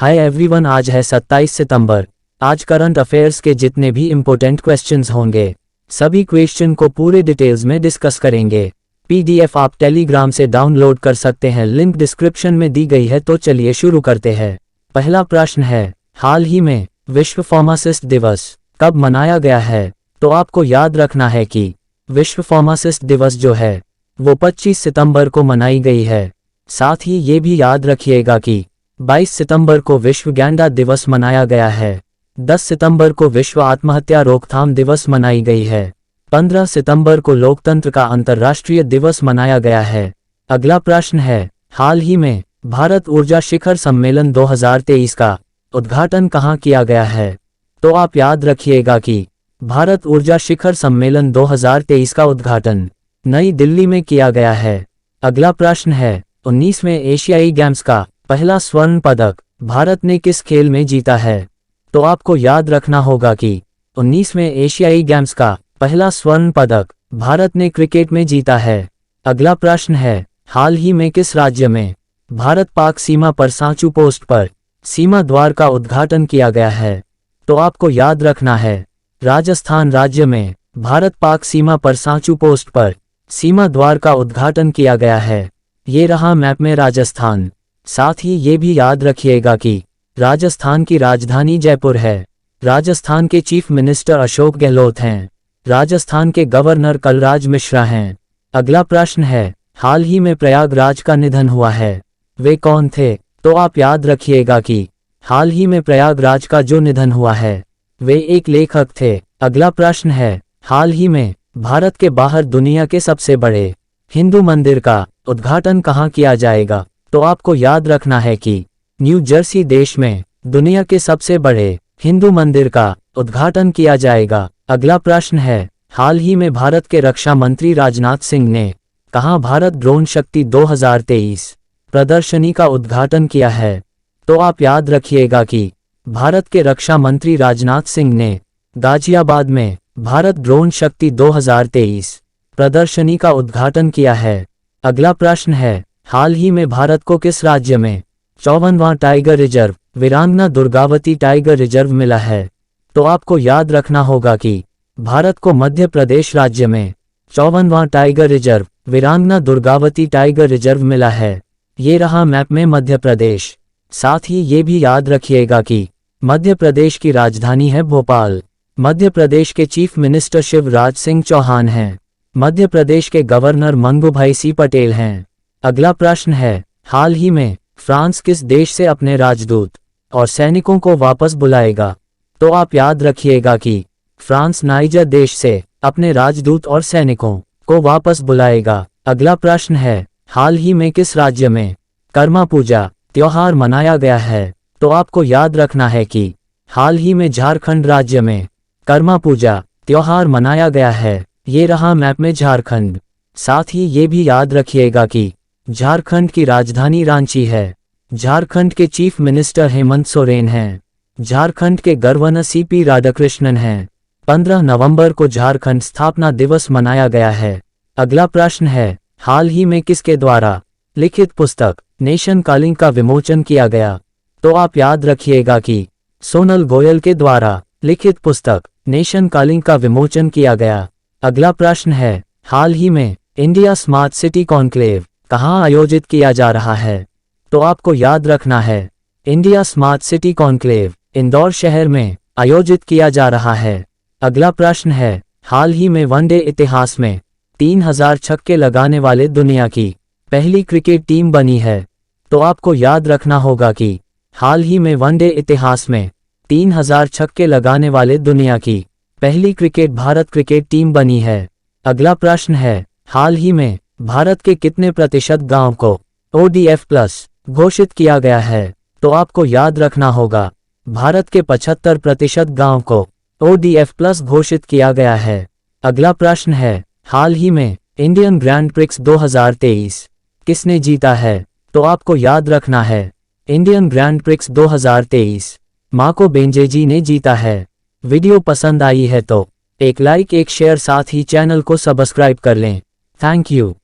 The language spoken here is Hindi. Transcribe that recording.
हाय एवरीवन, आज है 27 सितंबर। आज करंट अफेयर्स के जितने भी इम्पोर्टेंट क्वेश्चंस होंगे सभी क्वेश्चन को पूरे डिटेल्स में डिस्कस करेंगे। पीडीएफ आप टेलीग्राम से डाउनलोड कर सकते हैं, लिंक डिस्क्रिप्शन में दी गई है। तो चलिए शुरू करते हैं। पहला प्रश्न है, हाल ही में विश्व फार्मासिस्ट दिवस कब मनाया गया है? तो आपको याद रखना है कि विश्व फार्मासिस्ट दिवस जो है वो 25 सितंबर को मनाई गई है। साथ ही ये भी याद रखिएगा कि 22 सितंबर को विश्व गैंडा दिवस मनाया गया है। 10 सितंबर को विश्व आत्महत्या रोकथाम दिवस मनाई गई है। 15 सितंबर को लोकतंत्र का अंतर्राष्ट्रीय दिवस मनाया गया है। अगला प्रश्न है, हाल ही में भारत ऊर्जा शिखर सम्मेलन 2023 का उद्घाटन कहाँ किया गया है? तो आप याद रखिएगा कि भारत ऊर्जा शिखर सम्मेलन 2023 का उद्घाटन नई दिल्ली में किया गया है। अगला प्रश्न है, 19वें एशियाई गेम्स का पहला स्वर्ण पदक भारत ने किस खेल में जीता है? तो आपको याद रखना होगा कि 19वें एशियाई गेम्स का पहला स्वर्ण पदक भारत ने क्रिकेट में जीता है। अगला प्रश्न है, हाल ही में किस राज्य में भारत पाक सीमा पर सांचू पोस्ट पर सीमा द्वार का उद्घाटन किया गया है? तो आपको याद रखना है, राजस्थान राज्य में भारत पाक सीमा पर सांचू पोस्ट पर सीमा द्वार का उद्घाटन किया गया है। ये रहा मैप में राजस्थान। साथ ही ये भी याद रखिएगा कि राजस्थान की राजधानी जयपुर है। राजस्थान के चीफ मिनिस्टर अशोक गहलोत हैं। राजस्थान के गवर्नर कलराज मिश्रा हैं। अगला प्रश्न है, हाल ही में प्रयागराज का निधन हुआ है, वे कौन थे? तो आप याद रखिएगा कि हाल ही में प्रयागराज का जो निधन हुआ है वे एक लेखक थे। अगला प्रश्न है, हाल ही में भारत के बाहर दुनिया के सबसे बड़े हिंदू मंदिर का उद्घाटन कहाँ किया जाएगा? तो आपको याद रखना है कि न्यू जर्सी देश में दुनिया के सबसे बड़े हिंदू मंदिर का उद्घाटन किया जाएगा। अगला प्रश्न है, हाल ही में भारत के रक्षा मंत्री राजनाथ सिंह ने कहाँ भारत ड्रोन शक्ति 2023 प्रदर्शनी का उद्घाटन किया है? तो आप याद रखिएगा कि भारत के रक्षा मंत्री राजनाथ सिंह ने गाजियाबाद में भारत ड्रोन शक्ति 2023 प्रदर्शनी का उद्घाटन किया है। अगला प्रश्न है, हाल ही में भारत को किस राज्य में 54वां टाइगर रिजर्व वीरांगना दुर्गावती टाइगर रिजर्व मिला है? तो आपको याद रखना होगा कि भारत को मध्य प्रदेश राज्य में 54वां टाइगर रिजर्व वीरांगना दुर्गावती टाइगर रिजर्व मिला है। ये रहा मैप में मध्य प्रदेश। साथ ही ये भी याद रखिएगा कि मध्य प्रदेश की राजधानी है भोपाल। मध्य प्रदेश के चीफ मिनिस्टर शिवराज सिंह चौहान हैं। मध्य प्रदेश के गवर्नर मंगूभाई सी पटेल हैं। अगला प्रश्न है, हाल ही में फ्रांस किस देश से अपने राजदूत और सैनिकों को वापस बुलाएगा? तो आप याद रखिएगा कि फ्रांस नाइजर देश से अपने राजदूत और सैनिकों को वापस बुलाएगा। अगला प्रश्न है, हाल ही में किस राज्य में कर्मा पूजा त्योहार मनाया गया है? तो आपको याद रखना है कि हाल ही में झारखंड राज्य में कर्मा पूजा त्योहार मनाया गया है। ये रहा मैप में झारखंड। साथ ही ये भी याद रखिएगा कि झारखंड की राजधानी रांची है। झारखंड के चीफ मिनिस्टर हेमंत सोरेन हैं। झारखंड के गवर्नर सीपी राधाकृष्णन हैं। 15 नवंबर को झारखंड स्थापना दिवस मनाया गया है। अगला प्रश्न है, हाल ही में किसके द्वारा लिखित पुस्तक नेशन कॉलिंग का विमोचन किया गया? तो आप याद रखिएगा कि सोनल गोयल के द्वारा लिखित पुस्तक नेशन कॉलिंग का विमोचन किया गया। अगला प्रश्न है, हाल ही में इंडिया स्मार्ट सिटी कॉन्क्लेव कहाँ आयोजित किया जा रहा है? तो आपको याद रखना है, India smart city conclave Indore शहर में आयोजित किया जा रहा है। अगला प्रश्न है, हाल ही में वनडे इतिहास में 3000 छक्के लगाने वाले दुनिया की पहली क्रिकेट टीम बनी है। तो आपको याद रखना होगा कि हाल ही में वनडे इतिहास में 3000 छक्के लगाने वाले दुनिया की पहली भारत क्रिकेट टीम बनी है। अगला प्रश्न है, हाल ही में भारत के कितने प्रतिशत गांव को ODF प्लस घोषित किया गया है? तो आपको याद रखना होगा, भारत के 75% गांव को ODF प्लस घोषित किया गया है। अगला प्रश्न है, हाल ही में इंडियन ग्रैंड प्रिक्स 2023 किसने जीता है? तो आपको याद रखना है, इंडियन ग्रैंड प्रिक्स 2023 मार्को बेंजेजी ने जीता है। वीडियो पसंद आई है तो एक लाइक एक शेयर, साथ ही चैनल को सब्सक्राइब कर लें। Thank you.